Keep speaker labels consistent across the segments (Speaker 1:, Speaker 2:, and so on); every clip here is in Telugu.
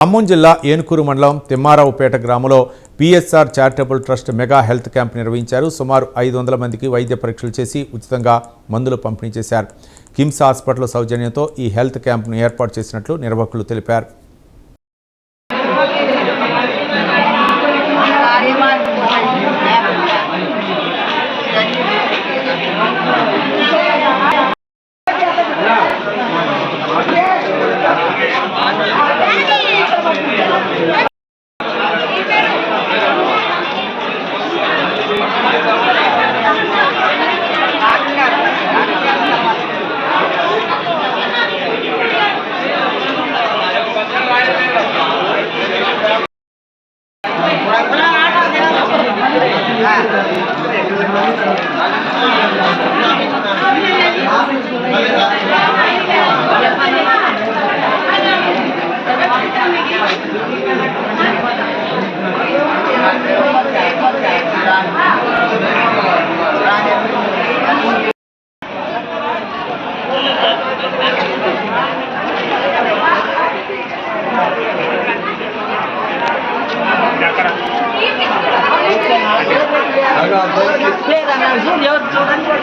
Speaker 1: ఖమ్మం జిల్లా ఏనుకూరు మండలం తిమ్మారావుపేట గ్రామంలో PSR charitable trust mega health camp నిర్వహించారు. సుమారు 500 మందికి వైద్య పరీక్షలు చేసి ఉచితంగా మందులు పంపిణీ చేశారు. కిమ్స్ హాస్పిటల్ సౌజన్యంతో ఈ హెల్త్ క్యాంప్ను ఏర్పాటు చేసినట్లు నిర్వాహకులు తెలిపారు.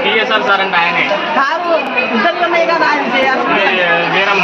Speaker 2: పిఎస్ఆర్ సార్ అంటే ఆయనే కాదు, ఇద్దరు ఉన్నాయి కదా ఆయన చేయాలి. వీరమ్మ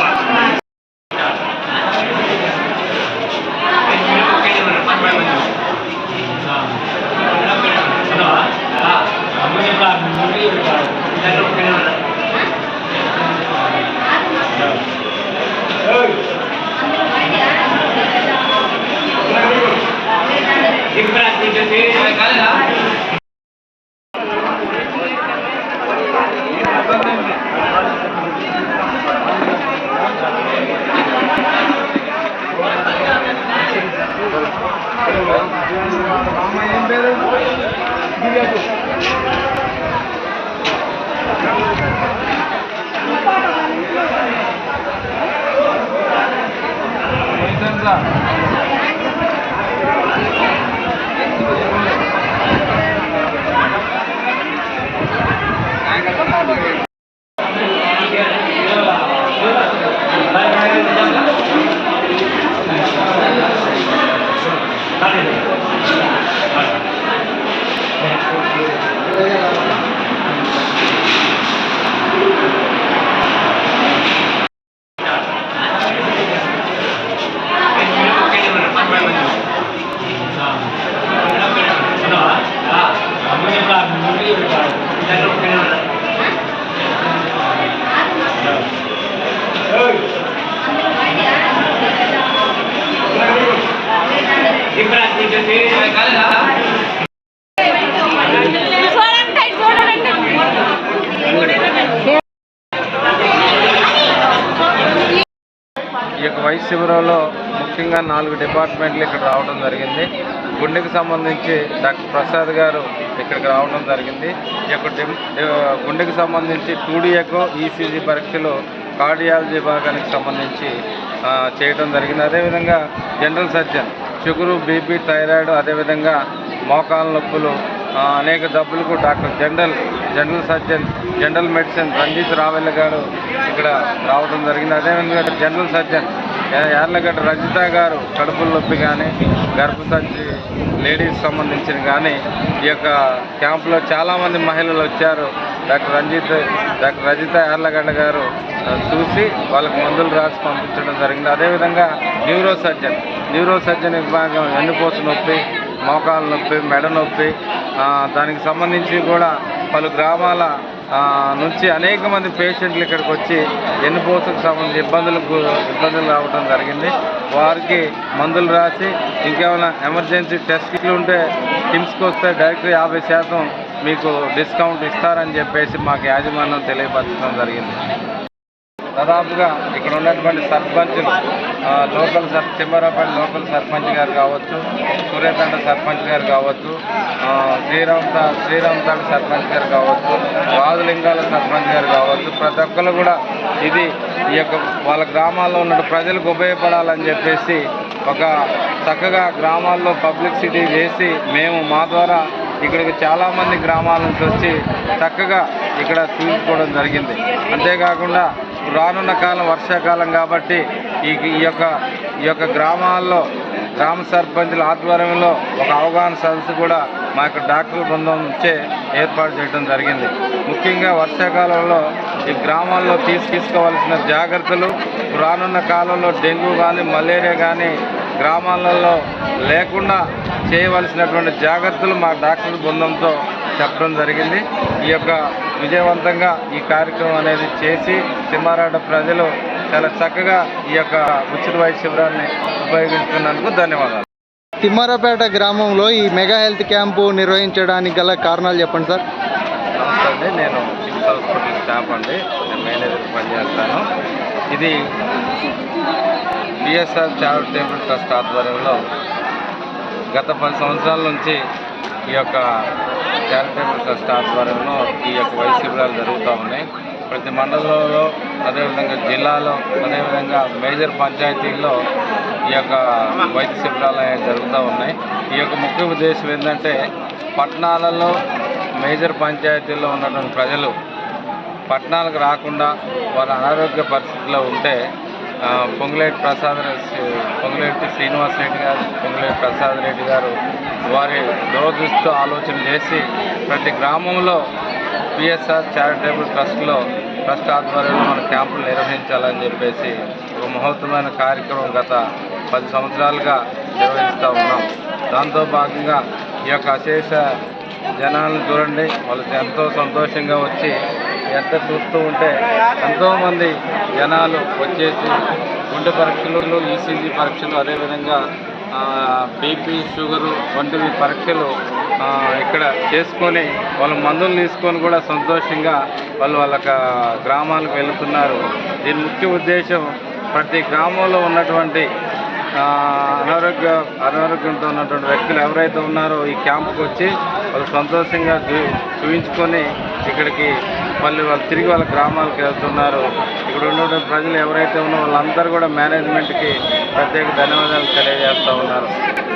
Speaker 3: ఈ యొక్క వైద్య శిబిరంలో ముఖ్యంగా 4 డిపార్ట్మెంట్లు ఇక్కడ రావడం జరిగింది. గుండెకి సంబంధించి డాక్టర్ ప్రసాద్ గారు ఇక్కడికి రావడం జరిగింది. ఈ యొక్క గుండెకి సంబంధించి 2D ఎకో ఈసీజీ పరీక్షలు కార్డియాలజీ విభాగానికి సంబంధించి చేయడం జరిగింది. అదేవిధంగా general surgeon sugar, BP, thyroid, అదేవిధంగా మోకాళ్ళ నొప్పులు, అనేక జబ్బులకు doctor general surgeon general medicine Ranjith Ravella గారు ఇక్కడ రావడం జరిగింది. అదేవిధంగా జనరల్ సర్జన్ యార్లగడ్డ రజిత గారు కడుపుల నొప్పి కానీ గర్భసంచి లేడీస్ సంబంధించిన కానీ ఈ యొక్క క్యాంపులో చాలామంది మహిళలు వచ్చారు. డాక్టర్ రజిత యార్లగడ్డ గారు చూసి వాళ్ళకి మందులు రాసి పంపించడం జరిగింది. అదేవిధంగా న్యూరో సర్జన్ విభాగం వెన్నుపూస నొప్పి, మోకాళ్ళ నొప్పి, మెడ నొప్పి, దానికి సంబంధించి కూడా పలు గ్రామాల నుంచి అనేక మంది పేషెంట్లు ఇక్కడికి వచ్చి వెన్నుపూసకు సంబంధించి ఇబ్బందులు రావడం జరిగింది. వారికి మందులు రాసి ఇంకేమైనా ఎమర్జెన్సీ టెస్ట్లు ఉంటే కిమ్స్కి వస్తే డైరెక్ట్ 50% మీకు డిస్కౌంట్ ఇస్తారని చెప్పేసి మాకు యాజమాన్యం తెలియపరచడం జరిగింది. దాదాపుగా ఇక్కడ ఉన్నటువంటి సర్పంచులు తిమ్మారావుపేట లోకల్ సర్పంచ్ గారు కావచ్చు, సూర్యతండ సర్పంచ్ గారు కావచ్చు, శ్రీరామతండ సర్పంచ్ గారు కావచ్చు, రాజులింగాల సర్పంచ్ గారు కావచ్చు, ప్రతి ఒక్కరు కూడా ఇది ఈ యొక్క వాళ్ళ గ్రామాల్లో ఉన్న ప్రజలకు ఉపయోగపడాలని చెప్పేసి ఒక చక్కగా గ్రామాల్లో పబ్లిసిటీ చేసి మేము మా ద్వారా ఇక్కడికి చాలామంది గ్రామాల నుంచి వచ్చి చక్కగా ఇక్కడ చూసుకోవడం జరిగింది. అంతేకాకుండా రానున్న కాలం వర్షాకాలం కాబట్టి ఈ యొక్క గ్రామాల్లో గ్రామ సర్పంచుల ఆధ్వర్యంలో ఒక అవగాహన సదస్సు కూడా మా యొక్క డాక్టర్ల బృందం నుంచే ఏర్పాటు చేయడం జరిగింది. ముఖ్యంగా వర్షాకాలంలో ఈ గ్రామాల్లో తీసుకోవాల్సిన జాగ్రత్తలు, రానున్న కాలంలో డెంగ్యూ కానీ మలేరియా కానీ గ్రామాలలో లేకుండా చేయవలసినటువంటి జాగ్రత్తలు మా డాక్టర్ల బృందంతో చెప్పడం జరిగింది. ఈ యొక్క విజయవంతంగా ఈ కార్యక్రమం అనేది చేసి తిమ్మారాడ ప్రజలు చాలా చక్కగా ఈ యొక్క ఉచిత వైద్య శిబిరాన్ని ఉపయోగించుకున్నందుకు ధన్యవాదాలు.
Speaker 4: తిమ్మారాపేట గ్రామంలో ఈ మెగా హెల్త్ క్యాంపు నిర్వహించడానికి గల కారణాలు చెప్పండి సార్.
Speaker 3: నమస్తే అండి, నేను కిమ్స్ హాస్పిటల్ స్టాఫ్ అండి, నేను మేనేజర్ పనిచేస్తాను. ఇది పిఎస్ఆర్ చారిటబుల్ ట్రస్ట్ ఆధ్వర్యంలో గత 10 సంవత్సరాల నుంచి ఈ యొక్క చారిటబుల్ ట్రస్ట్ ఆధ్వర్యంలో ఈ యొక్క వైద్య శిబిరాలు జరుగుతూ ఉన్నాయి. ప్రతి మండలంలో, అదేవిధంగా జిల్లాలో, అదేవిధంగా మేజర్ పంచాయతీల్లో ఈ యొక్క వైద్య శిబిరాలు అనేవి జరుగుతూ ఉన్నాయి. ఈ యొక్క ముఖ్య ఉద్దేశం ఏంటంటే పట్టణాలలో మేజర్ పంచాయతీల్లో ఉన్నటువంటి ప్రజలు పట్టణాలకు రాకుండా వాళ్ళ అనారోగ్య పరిస్థితిలో ఉంటే పొంగులేటి శ్రీనివాస్ రెడ్డి గారు, పొంగులేటి ప్రసాద్ రెడ్డి గారు వారి దూరదృష్టితో ఆలోచన చేసి ప్రతి గ్రామంలో పిఎస్ఆర్ చారిటబుల్ ట్రస్ట్ ఆధ్వర్యంలో మన క్యాంపులు నిర్వహించాలని చెప్పేసి ఒక మహోత్తమైన కార్యక్రమం గత 10 సంవత్సరాలుగా నిర్వహిస్తూ ఉన్నాం. దాంతో భాగంగా ఈ యొక్క అశేష జనాలను చూడండి, వాళ్ళు ఎంతో సంతోషంగా వచ్చి ఎంత చూస్తూ ఉంటే ఎంతోమంది జనాలు వచ్చేసి గుండె పరీక్షలు, ఈసీజీ పరీక్షలు, అదేవిధంగా బీపీ, షుగరు వంటివి పరీక్షలు ఇక్కడ చేసుకొని వాళ్ళ మందులు తీసుకొని కూడా సంతోషంగా వాళ్ళ గ్రామాలకు వెళుతున్నారు. దీని ముఖ్య ఉద్దేశం ప్రతి గ్రామంలో ఉన్నటువంటి అనారోగ్యంతో ఉన్నటువంటి వ్యక్తులు ఎవరైతే ఉన్నారో ఈ క్యాంపుకి వచ్చి వాళ్ళు సంతోషంగా చూపించుకొని ఇక్కడికి వాళ్ళు తిరిగి వాళ్ళ గ్రామాలకు వెళ్తున్నారు. ఇక్కడ ఉన్నటువంటి ప్రజలు ఎవరైతే ఉన్నారో వాళ్ళందరూ కూడా మేనేజ్మెంట్కి ప్రత్యేక ధన్యవాదాలు తెలియజేస్తూ ఉన్నారు.